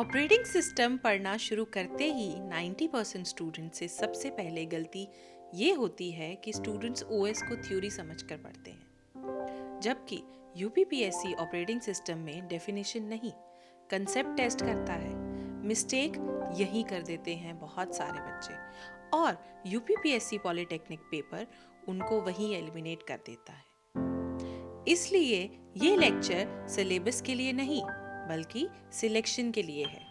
Operating system पढ़ना शुरू करते ही 90% स्टूडेंट से सबसे पहले गलती ये होती है कि स्टूडेंट्स ओएस को थ्योरी समझकर पढ़ते हैं, जबकि यूपीपीएससी ऑपरेटिंग सिस्टम में डेफिनेशन नहीं, कंसेप्ट टेस्ट करता है। मिस्टेक यही कर देते हैं बहुत सारे बच्चे, और यूपीपीएससी पॉलिटेक्निक पेपर उनको वहीं एलिमिनेट कर देता है। इसलिए ये लेक्चर सिलेबस के लिए नहीं बल्कि सिलेक्शन के लिए है।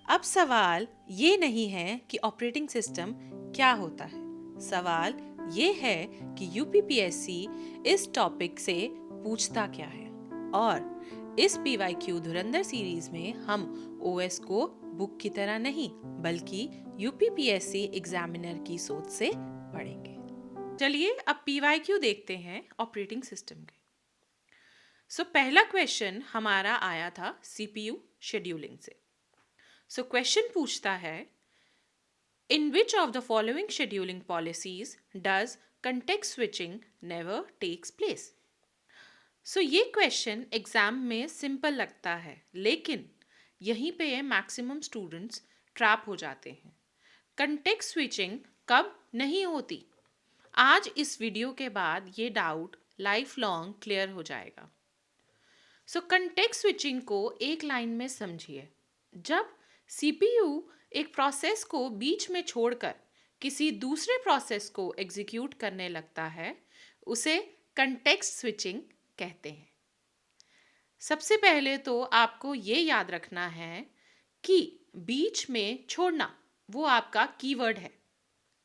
अब सवाल ये नहीं है कि ऑपरेटिंग सिस्टम क्या होता है, सवाल ये है कि यूपीपीएससी इस टॉपिक से पूछता क्या है। और इस पीवाईक्यू धुरंधर सीरीज में हम ओएस को बुक की तरह नहीं बल्कि यूपीपीएससी एग्जामिनर की सोच से पढ़ेंगे। चलिए अब पीवाईक्यू देखते हैं ऑपरेटिंग सिस्टम के। पहला क्वेश्चन हमारा आया था सीपीयू शेड्यूलिंग से। क्वेश्चन पूछता है, in which of the following scheduling policies does context switching never takes place. ये क्वेश्चन एग्जाम में सिंपल लगता है, लेकिन यहीं पे मैक्सिमम स्टूडेंट्स ट्रैप हो जाते हैं। कंटेक्स्ट स्विचिंग कब नहीं होती? आज इस वीडियो के बाद ये डाउट लाइफ लॉन्ग क्लियर हो जाएगा। कंटेक्स्ट स्विचिंग को एक लाइन में समझिए। जब सीपीयू एक प्रोसेस को बीच में छोड़कर किसी दूसरे प्रोसेस को एग्जीक्यूट करने लगता है, उसे कंटेक्स्ट स्विचिंग कहते हैं। सबसे पहले तो आपको ये याद रखना है कि बीच में छोड़ना वो आपका कीवर्ड है।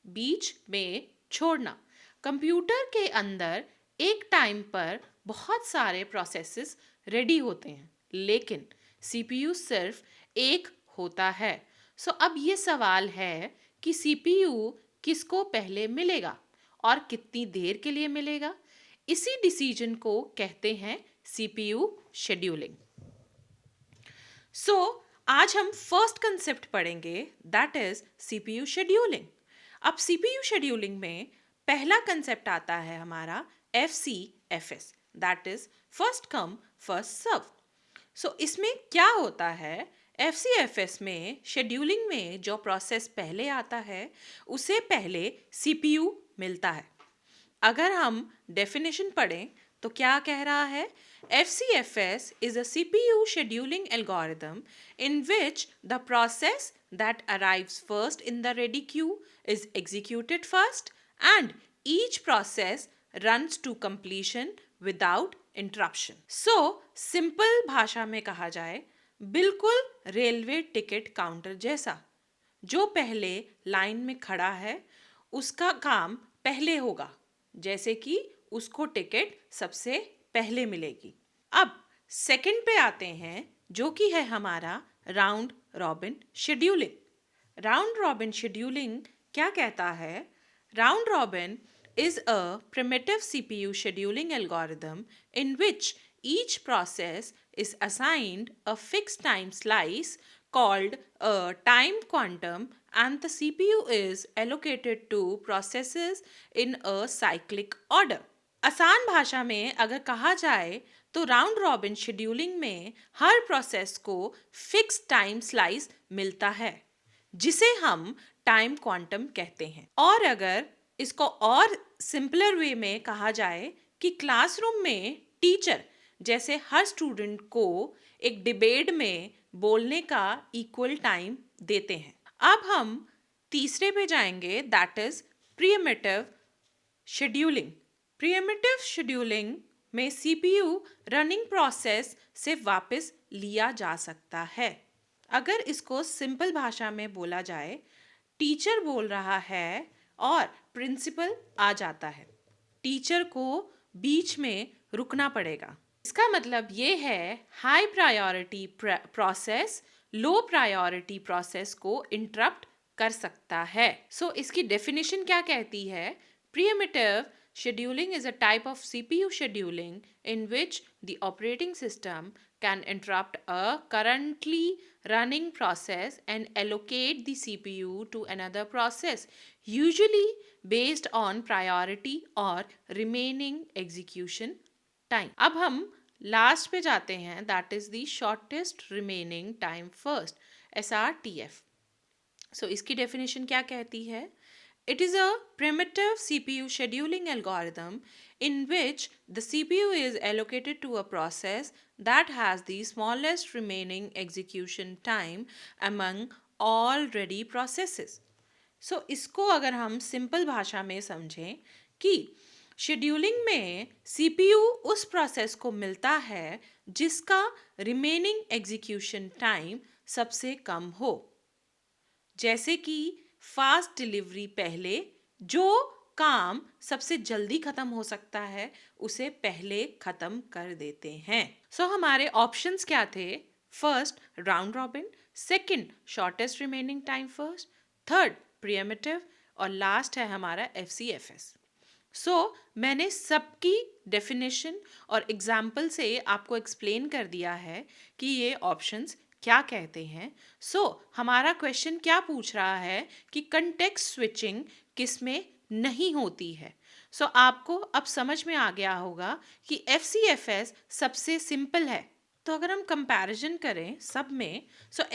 बीच में छोड़ना। कंप्यूटर के अंदर एक टाइम पर बहुत सारे प्रोसेसेस रेडी होते हैं, लेकिन सीपीयू सिर्फ एक होता है। अब ये सवाल है कि सीपीयू किसको पहले मिलेगा और कितनी देर के लिए मिलेगा। इसी डिसीजन को कहते हैं सीपीयू शेड्यूलिंग। आज हम फर्स्ट कंसेप्ट पढ़ेंगे, दैट इज सीपीयू शेड्यूलिंग। अब सीपीयू शेड्यूलिंग में पहला कंसेप्ट आता है हमारा FCFS, that is first come first serve. इसमें क्या होता है? FCFS में शेड्यूलिंग में जो प्रोसेस पहले आता है उसे पहले सीपीयू मिलता है। अगर हम डेफिनेशन पढ़ें तो क्या कह रहा है? FCFS is a CPU scheduling algorithm in which the process that arrives first in the ready queue is executed first and each process runs to completion without interruption. Simple भाषा में कहा जाए, बिल्कुल रेलवे टिकट काउंटर जैसा। जो पहले line में खड़ा है उसका काम पहले होगा, जैसे कि उसको टिकट सबसे पहले मिलेगी। अब सेकंड पे आते हैं, जो कि है हमारा round robin scheduling. Round robin scheduling क्या कहता है? Round robin is a primitive CPU scheduling algorithm in which each process is assigned a fixed time slice called a time quantum and the CPU is allocated to processes in a cyclic order. आसान भाषा में अगर कहा जाए तो round robin scheduling में हर process को fix time slice मिलता है, जिसे हम टाइम क्वांटम कहते हैं। और अगर इसको और सिंपलर वे में कहा जाए कि क्लासरूम में टीचर जैसे हर स्टूडेंट को एक डिबेट में बोलने का इक्वल टाइम देते हैं। अब हम तीसरे पे जाएंगे, that is pre-emptive scheduling. Pre-emptive scheduling में सीपीयू रनिंग प्रोसेस से वापस लिया जा सकता है। अगर इसको सिंपल भाषा में बोला जाए, टीचर बोल रहा है और प्रिंसिपल आ जाता है, टीचर को बीच में रुकना पड़ेगा। इसका मतलब ये है high priority process low priority process को इंटरप्ट कर सकता है। इसकी डेफिनेशन क्या कहती है? Pre-emptive scheduling is a type of CPU scheduling in which the operating system can interrupt a currently running process and allocate the CPU to another process, usually based on priority or remaining execution time. अब हम last पे जाते हैं, that is the shortest remaining time first, SRTF। सो इसकी definition क्या कहती है? It is a primitive CPU scheduling algorithm in which the CPU is allocated to a process that has the smallest remaining execution time among all ready processes. So इसको अगर हम simple भाषा में समझें कि शेड्यूलिंग में CPU उस process को मिलता है जिसका रिमेनिंग एग्जीक्यूशन टाइम सबसे कम हो। जैसे कि फास्ट डिलीवरी पहले, जो काम सबसे जल्दी खत्म हो सकता है उसे पहले खत्म कर देते हैं। सो हमारे ऑप्शंस क्या थे? First round robin, second shortest remaining time first, third preemptive और लास्ट है हमारा FCFS। मैंने सबकी डेफिनेशन और एग्जाम्पल से आपको एक्सप्लेन कर दिया है कि ये ऑप्शंस क्या कहते हैं। हमारा क्वेश्चन क्या पूछ रहा है कि कंटेक्स्ट स्विचिंग किस में नहीं होती है। आपको अब समझ में आ गया होगा कि FCFS सबसे सिंपल है। तो अगर हम कंपैरिजन करें सब में,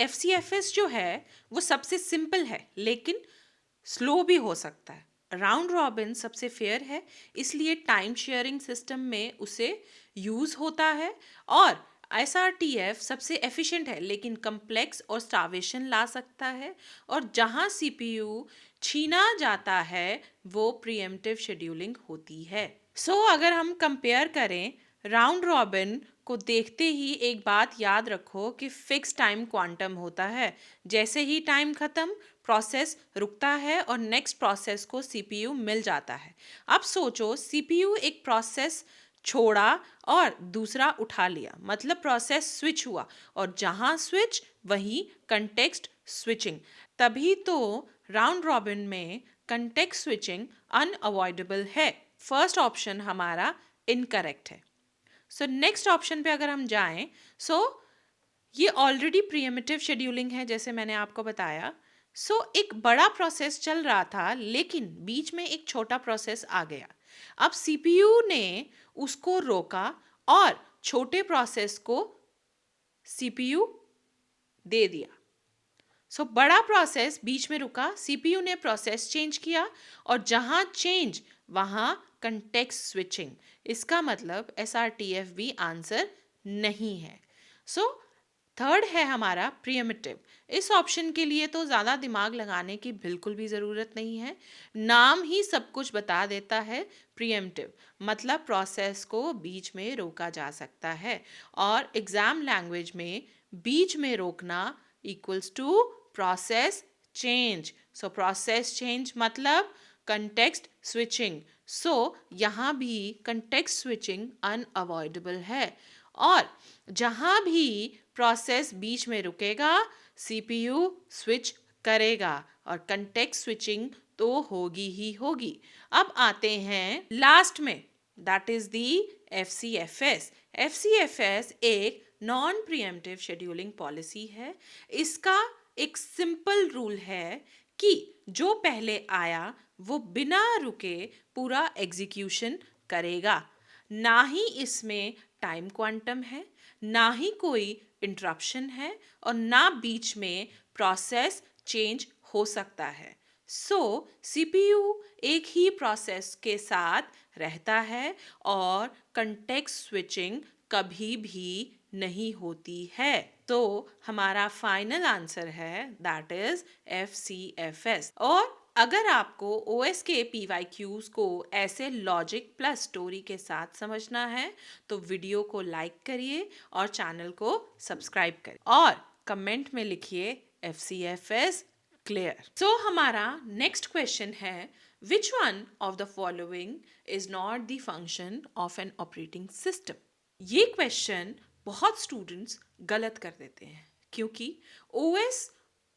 FCFS जो है वो सबसे सिंपल है लेकिन स्लो भी हो सकता है। राउंड रॉबिन सबसे फेयर है, इसलिए टाइम शेयरिंग सिस्टम में उसे यूज़ होता है। और SRTF सबसे एफिशिएंट है लेकिन कम्प्लेक्स और स्टार्वेशन ला सकता है। और जहाँ CPU छीना जाता है वो प्रीएम्प्टिव शेड्यूलिंग होती है। अगर हम कंपेयर करें, राउंड रॉबिन को देखते ही एक बात याद रखो कि फिक्स टाइम क्वांटम होता है। जैसे ही टाइम खत्म, प्रोसेस रुकता है और नेक्स्ट प्रोसेस को CPU मिल जाता है। अब सोचो, CPU एक प्रोसेस छोड़ा और दूसरा उठा लिया, मतलब प्रोसेस स्विच हुआ, और जहां स्विच वहीं कंटेक्स्ट स्विचिंग। तभी तो राउंड रॉबिन में कंटेक्स्ट स्विचिंग अनअवॉइडेबल है। फर्स्ट ऑप्शन हमारा इनकरेक्ट है। नेक्स्ट ऑप्शन पे अगर हम जाएं, ये ऑलरेडी प्रीएम्प्टिव शेड्यूलिंग है जैसे मैंने आपको बताया। एक बड़ा प्रोसेस चल रहा था लेकिन बीच में एक छोटा प्रोसेस आ गया। अब CPU ने उसको रोका और छोटे प्रोसेस को CPU दे दिया। बड़ा प्रोसेस बीच में रुका, CPU ने प्रोसेस चेंज किया और जहां चेंज वहां कंटेक्स्ट स्विचिंग। इसका मतलब SRTF भी आंसर नहीं है। थर्ड है हमारा प्रीएम्प्टिव। इस ऑप्शन के लिए तो ज़्यादा दिमाग लगाने की बिल्कुल भी ज़रूरत नहीं है, नाम ही सब कुछ बता देता है। प्रीएम्प्टिव मतलब प्रोसेस को बीच में रोका जा सकता है, और एग्जाम लैंग्वेज में बीच में रोकना equals to process change. Process change मतलब कंटेक्स्ट स्विचिंग। यहाँ भी कंटेक्स्ट स्विचिंग अनअवॉइडेबल है, और जहाँ भी प्रोसेस बीच में रुकेगा CPU स्विच करेगा और कंटेक्स्ट स्विचिंग तो होगी ही होगी। अब आते हैं लास्ट में, that is the FCFS। FCFS एक नॉन प्रीएम्प्टिव शेड्यूलिंग पॉलिसी है। इसका एक सिंपल रूल है कि जो पहले आया वो बिना रुके पूरा एग्जीक्यूशन करेगा। ना ही इसमें टाइम क्वांटम है, ना ही कोई इंटरप्शन है, और ना बीच में प्रोसेस चेंज हो सकता है। CPU एक ही प्रोसेस के साथ रहता है और कंटेक्स्ट स्विचिंग कभी भी नहीं होती है। तो हमारा फाइनल आंसर है दैट इज FCFS। और अगर आपको OS के PYQs को ऐसे लॉजिक प्लस स्टोरी के साथ समझना है तो वीडियो को लाइक करिए और चैनल को सब्सक्राइब करिए और कमेंट में लिखिए FCFS क्लियर। हमारा नेक्स्ट क्वेश्चन है, which one of the following is not the function of an operating system. ये क्वेश्चन बहुत स्टूडेंट्स गलत कर देते हैं क्योंकि OS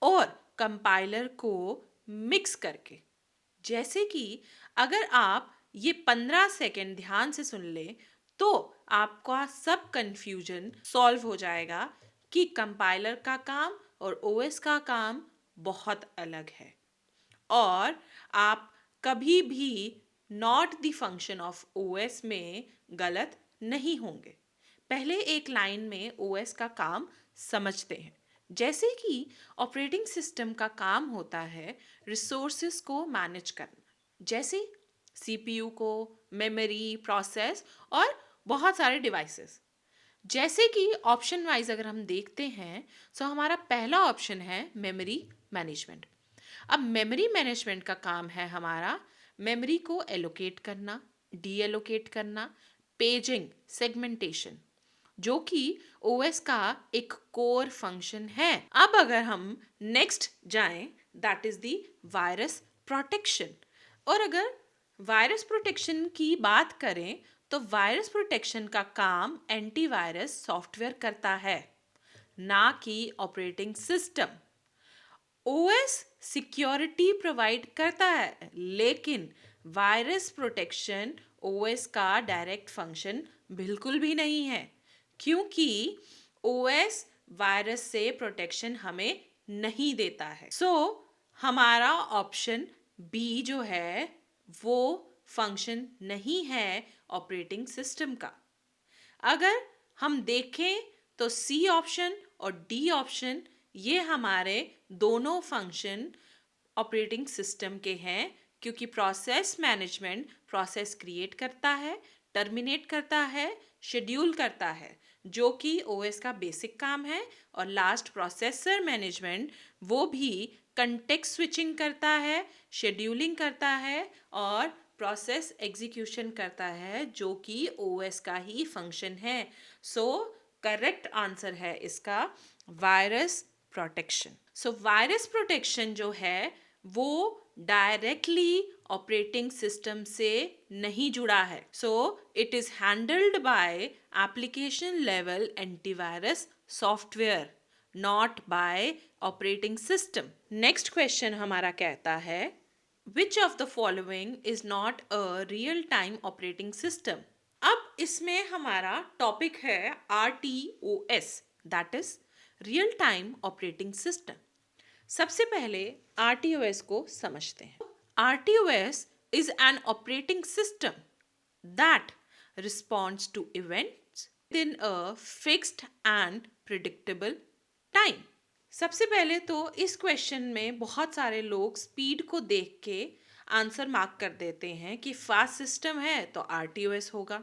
और कंपाइलर को मिक्स करके, जैसे कि अगर आप ये 15 सेकेंड ध्यान से सुन ले तो आपका सब कंफ्यूजन सॉल्व हो जाएगा कि कंपाइलर का काम और OS का काम बहुत अलग है, और आप कभी भी not the function of OS में गलत नहीं होंगे। पहले एक लाइन में ओएस का काम समझते हैं। जैसे कि ऑपरेटिंग सिस्टम का काम होता है रिसोर्सेज को मैनेज करना, जैसे सीपीयू को, मेमोरी, प्रोसेस और बहुत सारे डिवाइसेस। जैसे कि ऑप्शन वाइज अगर हम देखते हैं तो हमारा पहला ऑप्शन है मेमोरी मैनेजमेंट। अब मेमोरी मैनेजमेंट का काम है हमारा मेमोरी को एलोकेट करना, डी एलोकेट करना, पेजिंग, सेगमेंटेशन, जो कि ओएस का एक कोर फंक्शन है। अब अगर हम नेक्स्ट जाएं, that is the virus protection. और अगर वायरस प्रोटेक्शन की बात करें तो वायरस प्रोटेक्शन का काम एंटीवायरस सॉफ्टवेयर करता है, ना कि operating system. OS security provide करता है, लेकिन वायरस प्रोटेक्शन ओएस का डायरेक्ट फंक्शन बिल्कुल भी नहीं है, क्योंकि ओएस वायरस से प्रोटेक्शन हमें नहीं देता है। हमारा ऑप्शन बी जो है वो फंक्शन नहीं है ऑपरेटिंग सिस्टम का। अगर हम देखें तो सी ऑप्शन और डी ऑप्शन ये हमारे दोनों फंक्शन ऑपरेटिंग सिस्टम के हैं, क्योंकि प्रोसेस मैनेजमेंट प्रोसेस क्रिएट करता है, टर्मिनेट करता है, शेड्यूल करता है, जो कि ओएस का बेसिक काम है। और लास्ट प्रोसेसर मैनेजमेंट वो भी कंटेक्स्ट स्विचिंग करता है, शेड्यूलिंग करता है और प्रोसेस एग्जीक्यूशन करता है, जो कि ओएस का ही फंक्शन है। करेक्ट आंसर है इसका वायरस प्रोटेक्शन। वायरस प्रोटेक्शन जो है वो डायरेक्टली ऑपरेटिंग सिस्टम से नहीं जुड़ा है। It is handled by application level antivirus software, not bye operating system. Next question हमारा कहता है Which of the following is not a real-time operating system? अब इसमें हमारा टॉपिक है RTOS, that is real time operating system. सबसे पहले RTOS को समझते हैं। RTOS is an operating system that responds to events within a fixed and predictable time. सबसे पहले तो इस क्वेश्चन में बहुत सारे लोग स्पीड को देख के आंसर मार्क कर देते हैं कि फास्ट सिस्टम है तो RTOS होगा।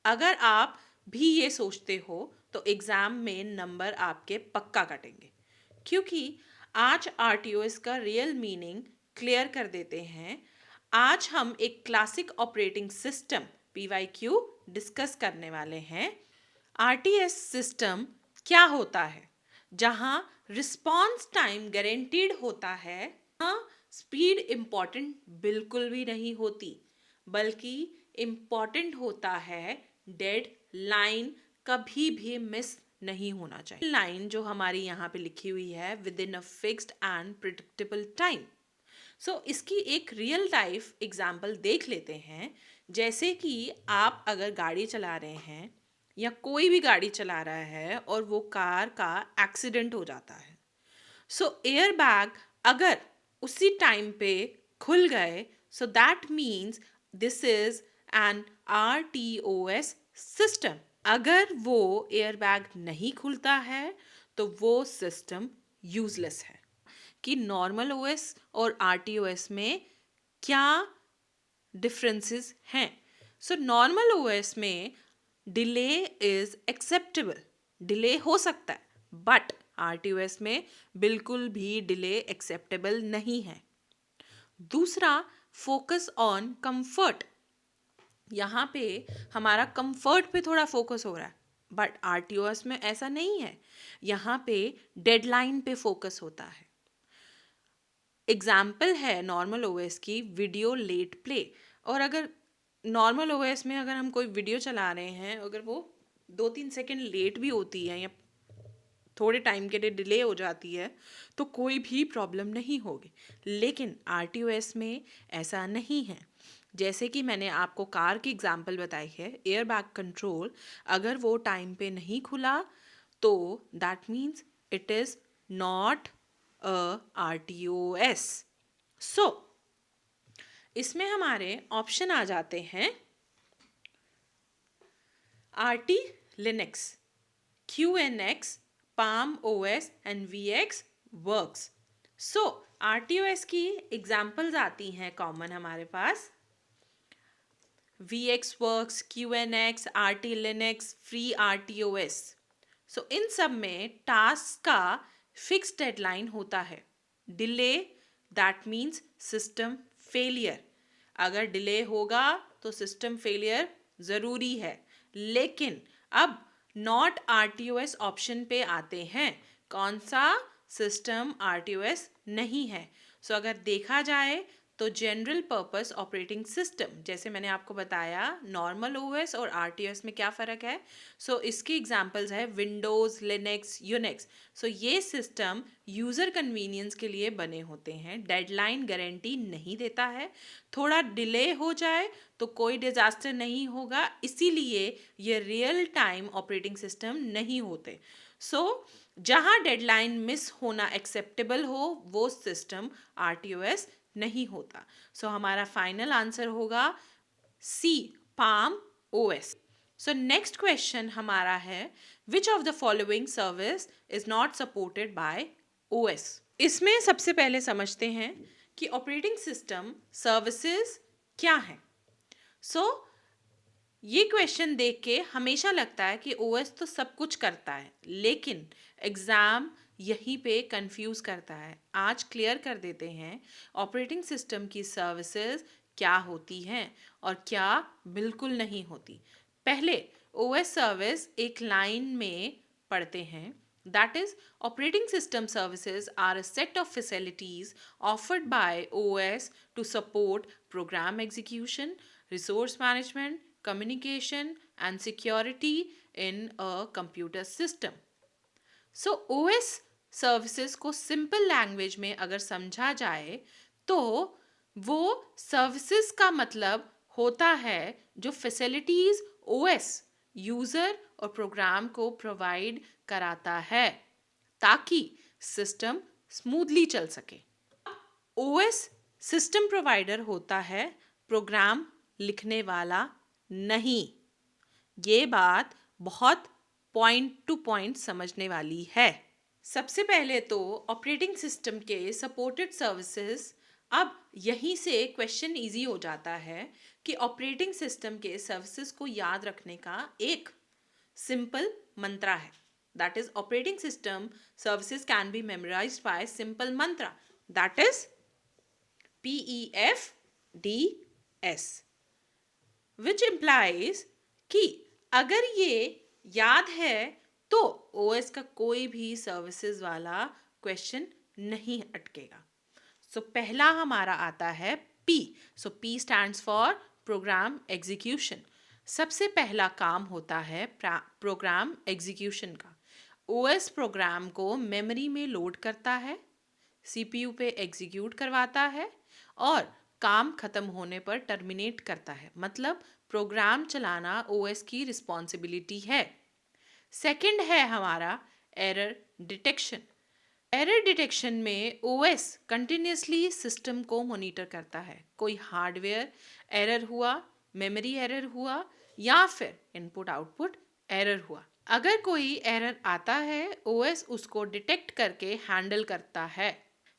अगर आप भी ये सोचते हो तो एग्ज़ाम में नंबर आपके पक्का कटेंगे, क्योंकि आज RTOS का रियल मीनिंग क्लियर कर देते हैं। आज हम एक classic operating system PYQ discuss करने वाले हैं। RTOS सिस्टम क्या होता है? जहां रिस्पॉन्स टाइम गारंटीड होता है, हाँ, स्पीड इम्पॉर्टेंट बिल्कुल भी नहीं होती, बल्कि इम्पॉर्टेंट होता है डेड लाइन कभी भी मिस नहीं होना चाहिए। लाइन जो हमारी यहाँ पे लिखी हुई है with in a fixed and predictable time. इसकी एक रियल लाइफ एग्जाम्पल देख लेते हैं। जैसे कि आप अगर गाड़ी चला रहे हैं या कोई भी गाड़ी चला रहा है और वो कार का एक्सीडेंट हो जाता है, एयर बैग अगर उसी टाइम पे खुल गए, that means this is an RTOS system. अगर वो एयर बैग नहीं खुलता है तो वो सिस्टम यूजलेस है। कि नॉर्मल OS और RTOS में क्या डिफरेंसेस हैं? नॉर्मल OS में डिले इज एक्सेप्टेबल, डिले हो सकता है, बट RTOS में बिल्कुल भी डिले एक्सेप्टेबल नहीं है। दूसरा, फोकस ऑन कंफर्ट। यहाँ पे हमारा कंफर्ट पे थोड़ा फोकस हो रहा है, बट RTOS में ऐसा नहीं है। यहाँ पे डेडलाइन पे फोकस होता है। एग्जाम्पल है नॉर्मल OS की वीडियो लेट प्ले। और अगर नॉर्मल OS में अगर हम कोई वीडियो चला रहे हैं, अगर वो 2-3 सेकेंड लेट भी होती है या थोड़े टाइम के लिए डिले हो जाती है तो कोई भी प्रॉब्लम नहीं होगी। लेकिन RTOS में ऐसा नहीं है। जैसे कि मैंने आपको कार की एग्जांपल बताई है, एयर बैग कंट्रोल अगर वो टाइम पे नहीं खुला तो that means it is not a RTOS। इसमें हमारे ऑप्शन आ जाते हैं RT Linux, QNX, Palm OS and VX Works. So RTOS की एग्जाम्पल्स आती हैं कॉमन हमारे पास, VX Works, QNX, RT Linux, Free RTOS. सो इन सब में टास्क का फिक्स डेडलाइन होता है. Delay that means system failure. अगर डिले होगा तो सिस्टम फेलियर ज़रूरी है. लेकिन अब नॉट RTOS ऑप्शन पे आते हैं. कौन सा? सिस्टम RTOS नहीं है. सो अगर देखा जाए तो जनरल पर्पस ऑपरेटिंग सिस्टम, जैसे मैंने आपको बताया नॉर्मल ओएस और आरटीओएस में क्या फ़र्क है. सो इसकी एग्जांपल्स है विंडोज़, लिनक्स, यूनिक्स. सो ये सिस्टम यूज़र कन्वीनियंस के लिए बने होते हैं. डेडलाइन गारंटी नहीं देता है. थोड़ा डिले हो जाए तो कोई डिज़ास्टर नहीं होगा, इसीलिए ये रियल टाइम ऑपरेटिंग सिस्टम नहीं होते. सो जहाँ डेडलाइन मिस होना एक्सेप्टेबल हो वो सिस्टम आरटीओएस नहीं होता. सो हमारा फाइनल आंसर होगा C, palm OS. So next question हमारा है which of the following service is not supported by OS. इसमें सबसे पहले समझते हैं कि ऑपरेटिंग सिस्टम सर्विसेज क्या है. सो ये क्वेश्चन देख के हमेशा लगता है कि ओएस तो सब कुछ करता है, लेकिन एग्ज़ाम यहीं पे कंफ्यूज करता है. आज क्लियर कर देते हैं ऑपरेटिंग सिस्टम की सर्विसेज क्या होती हैं और क्या बिल्कुल नहीं होती. पहले ओएस सर्विस एक लाइन में पढ़ते हैं. That is, operating system services are a set of facilities offered by OS to support program execution, resource management, communication, and security in a computer system. So OS services को simple language में अगर समझा जाए तो वो services का मतलब होता है जो फैसिलिटीज़ OS यूज़र और प्रोग्राम को प्रोवाइड कराता है ताकि सिस्टम स्मूथली चल सके. OS सिस्टम प्रोवाइडर होता है, प्रोग्राम लिखने वाला नहीं. ये बात बहुत पॉइंट टू पॉइंट समझने वाली है. सबसे पहले तो ऑपरेटिंग सिस्टम के सपोर्टेड सर्विसेज. अब यहीं से क्वेश्चन इजी हो जाता है कि ऑपरेटिंग सिस्टम के सर्विसेज को याद रखने का एक सिंपल मंत्रा है. That is operating system services can be memorised bye simple Mantra. That is PEFDS, which implies कि अगर ये याद है तो ओएस का कोई भी सर्विसेज वाला क्वेश्चन नहीं अटकेगा. सो पहला हमारा आता है P. So P stands for program execution. सबसे पहला काम होता है प्रोग्राम एग्जीक्यूशन का. ओएस प्रोग्राम को मेमोरी में लोड करता है, सीपीयू पे एग्जीक्यूट करवाता है और काम खत्म होने पर टर्मिनेट करता है. मतलब प्रोग्राम चलाना ओएस की रिस्पॉन्सिबिलिटी है. सेकंड है हमारा एरर डिटेक्शन. एरर डिटेक्शन में ओएस कंटिन्यूसली सिस्टम को मॉनिटर करता है. कोई हार्डवेयर एरर हुआ, मेमोरी एरर हुआ या फिर इनपुट आउटपुट एरर हुआ. अगर कोई एरर आता है ओएस उसको डिटेक्ट करके हैंडल करता है.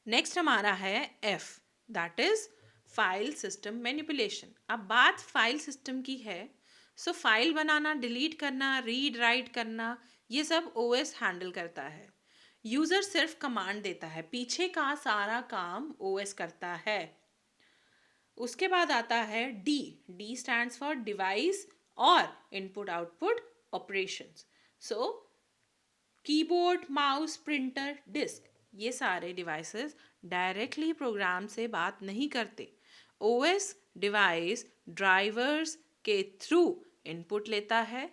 नेक्स्ट हमारा है F, that is file system manipulation. अब बात फाइल सिस्टम की है. सो फाइल बनाना, डिलीट करना, रीड राइट करना, ये सब ओएस हैंडल करता है. यूज़र सिर्फ कमांड देता है, पीछे का सारा काम ओएस करता है. उसके बाद आता है D. D stands for device और input output operations. So keyboard, mouse, printer, disc, ये सारे डिवाइसेस डायरेक्टली प्रोग्राम से बात नहीं करते. ओएस डिवाइस ड्राइवर्स के थ्रू इनपुट लेता है,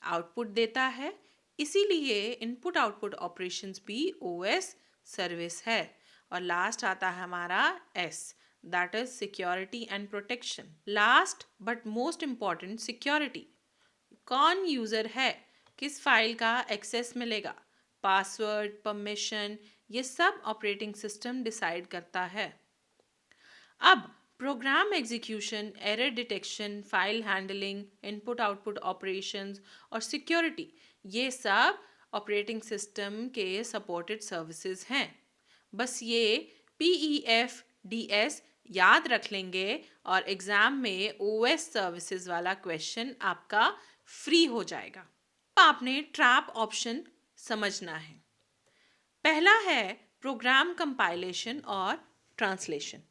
आउटपुट देता है. इसीलिए इनपुट आउटपुट ऑपरेशंस भी ओएस सर्विस है. और लास्ट आता है हमारा S, that is security and protection. Last but most important, security. कौन यूज़र है, किस फाइल का एक्सेस मिलेगा, पासवर्ड, परमिशन, ये सब ऑपरेटिंग सिस्टम डिसाइड करता है. अब program execution, error detection, file handling, input output operations और सिक्योरिटी, ये सब ऑपरेटिंग सिस्टम के सपोर्टेड सर्विसेज हैं। बस ये PEFDS याद रख लेंगे और एग्जाम में OS सर्विसेज वाला क्वेश्चन आपका फ्री हो जाएगा। अब आपने ट्रैप ऑप्शन समझना है। पहला है प्रोग्राम कंपाइलेशन और ट्रांसलेशन।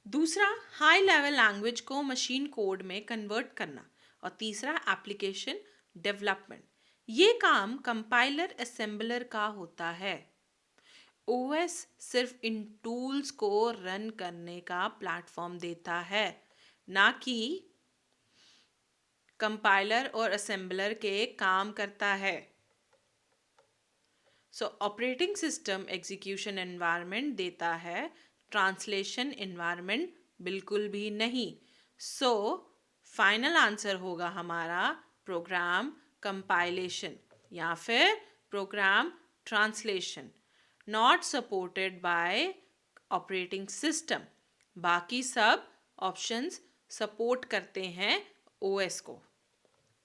दूसरा हाई लेवल लैंग्वेज को मशीन कोड में कन्वर्ट करना। और तीसरा एप्लीकेशन डेवलपमेंट। ये काम कंपाइलर असेंबलर का होता है। OS सिर्फ इन टूल्स को रन करने का प्लेटफॉर्म देता है, ना कि कंपाइलर और असेंबलर के काम करता है। सो ऑपरेटिंग सिस्टम एग्जीक्यूशन एनवायरनमेंट देता है, ट्रांसलेशन एनवायरनमेंट बिल्कुल भी नहीं। सो फाइनल आंसर होगा हमारा प्रोग्राम कंपाइलेशन या फिर program translation, not supported by operating system. बाकी सब ऑप्शंस सपोर्ट करते हैं OS को।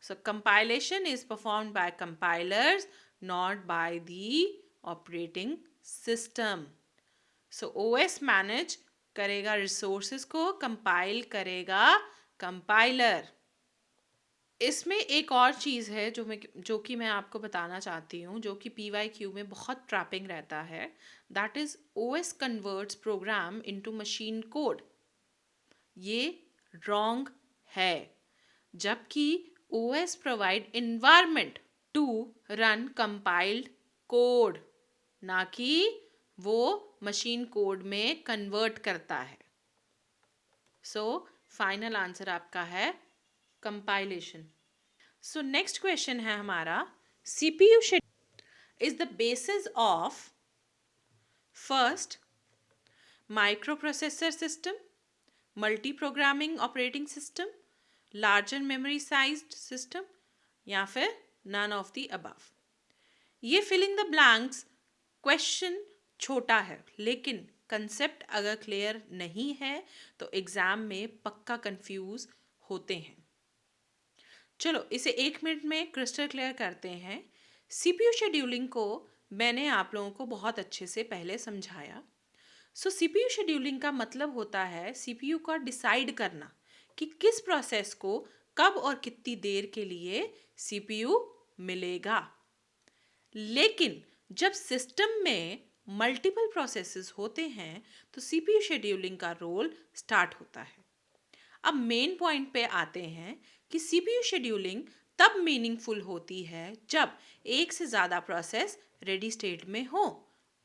So compilation is performed by compilers, not by the operating system. So OS manage करेगा resources को, compile करेगा compiler। इसमें एक और चीज़ है जो कि मैं आपको बताना चाहती हूँ, जो कि PYQ में बहुत ट्रैपिंग रहता है। That is OS converts program into machine code। ये wrong है, जबकि OS provide environment to run compiled code, ना कि वो मशीन कोड में कन्वर्ट करता है। सो फाइनल आंसर आपका है कंपाइलेशन। सो नेक्स्ट क्वेश्चन है हमारा, CPU schedule is the basis of first microprocessor system, multi programming operating system, larger memory sized system, या फिर नन ऑफ द अबव। ये फिलिंग द ब्लैंक्स क्वेश्चन छोटा है, लेकिन कंसेप्ट अगर क्लियर नहीं है तो एग्जाम में पक्का कंफ्यूज होते हैं। चलो इसे 1 मिनट में क्रिस्टल क्लियर करते हैं। CPU शेड्यूलिंग को मैंने आप लोगों को बहुत अच्छे से पहले समझाया। सो CPU शेड्यूलिंग का मतलब होता है CPU का डिसाइड करना कि किस प्रोसेस को कब और कितनी देर के लिए CPU मिलेगा। लेकिन जब सिस्टम में मल्टीपल प्रोसेसेस होते हैं तो CPU शेड्यूलिंग का रोल स्टार्ट होता है। अब मेन पॉइंट पे आते हैं कि CPU शेड्यूलिंग तब मीनिंगफुल होती है जब एक से ज़्यादा प्रोसेस रेडी स्टेट में हो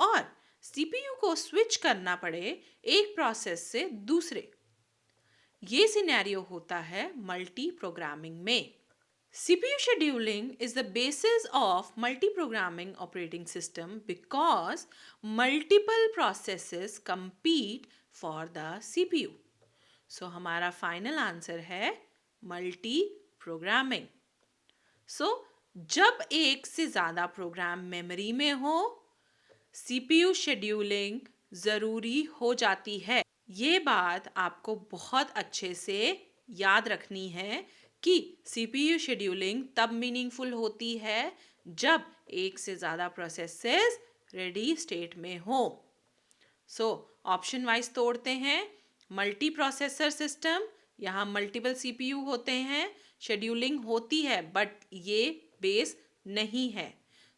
और CPU को स्विच करना पड़े एक प्रोसेस से दूसरे। ये सिनेरियो होता है मल्टी प्रोग्रामिंग में। CPU scheduling is the basis of multi-programming operating system because multiple processes compete for the CPU. So हमारा फाइनल आंसर है मल्टी प्रोग्रामिंग। सो जब एक से ज़्यादा प्रोग्राम मेमोरी में हो, CPU शेड्यूलिंग ज़रूरी हो जाती है। ये बात आपको बहुत अच्छे से याद रखनी है कि CPU शेड्यूलिंग तब मीनिंगफुल होती है जब एक से ज़्यादा प्रोसेसेस रेडी स्टेट में हो। सो ऑप्शन वाइज तोड़ते हैं। मल्टी प्रोसेसर सिस्टम, यहाँ मल्टीपल CPU होते हैं, शेड्यूलिंग होती है बट ये बेस नहीं है।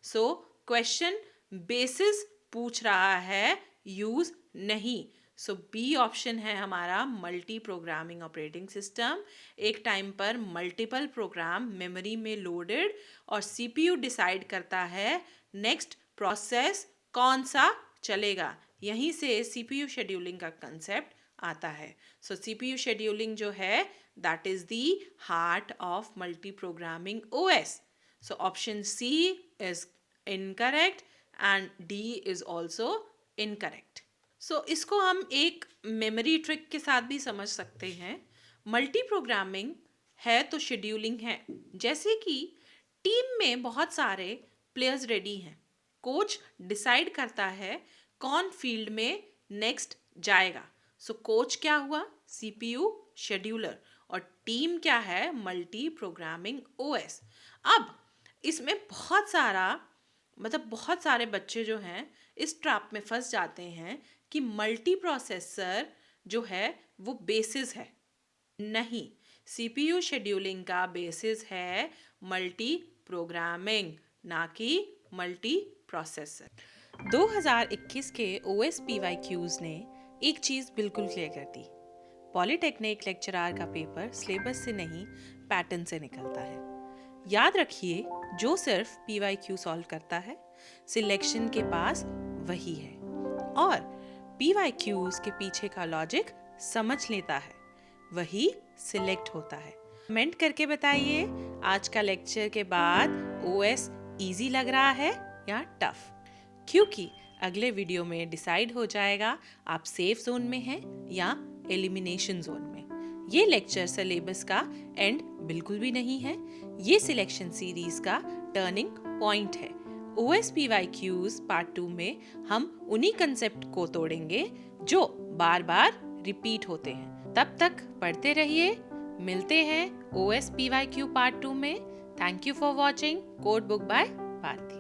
सो क्वेश्चन बेसिस पूछ रहा है, यूज नहीं। सो बी ऑप्शन है हमारा मल्टी प्रोग्रामिंग ऑपरेटिंग सिस्टम। एक टाइम पर मल्टीपल प्रोग्राम मेमोरी में लोडेड और CPU डिसाइड करता है नेक्स्ट प्रोसेस कौन सा चलेगा। यहीं से CPU शेड्यूलिंग का कंसेप्ट आता है। सो CPU शेड्यूलिंग जो है that is the heart of multi programming OS। So option C is incorrect and D is also incorrect. So इसको हम एक मेमोरी ट्रिक के साथ भी समझ सकते हैं। मल्टी प्रोग्रामिंग है तो शेड्यूलिंग है। जैसे कि टीम में बहुत सारे प्लेयर्स रेडी हैं, कोच डिसाइड करता है कौन फील्ड में नेक्स्ट जाएगा। सो कोच क्या हुआ? CPU शेड्यूलर, और टीम क्या है? Multi programming OS। अब इसमें बहुत सारे बच्चे जो हैं इस ट्रैप में फंस जाते हैं कि मल्टी प्रोसेसर जो है वो बेसिस है। नहीं, CPU शेड्यूलिंग का बेसिस है मल्टी प्रोग्रामिंग, ना कि मल्टी प्रोसेसर। 2021 के OS PYQs ने एक चीज़ बिल्कुल क्लियर कर दी। पॉलिटेक्निक लेक्चरार का पेपर सिलेबस से नहीं, पैटर्न से निकलता है। याद रखिए, जो सिर्फ PYQ सॉल्व करता है, सिलेक्शन के पास वही है, और PYQs के पीछे का लॉजिक समझ लेता है, वही सिलेक्ट होता है। कमेंट करके बताइए, आज का लेक्चर के बाद OS इजी लग रहा है या टफ, क्योंकि अगले वीडियो में डिसाइड हो जाएगा आप सेफ जोन में हैं या एलिमिनेशन जोन में। ये लेक्चर सिलेबस का एंड बिल्कुल भी नहीं है, ये सिलेक्शन सीरीज का टर्निंग पॉइंट है। OS PYQs पार्ट 2 में हम उन्हीं कंसेप्ट को तोड़ेंगे जो बार बार रिपीट होते हैं। तब तक पढ़ते रहिए, मिलते हैं OS PYQ पार्ट 2 में। Thank you for watching code book by Bharti.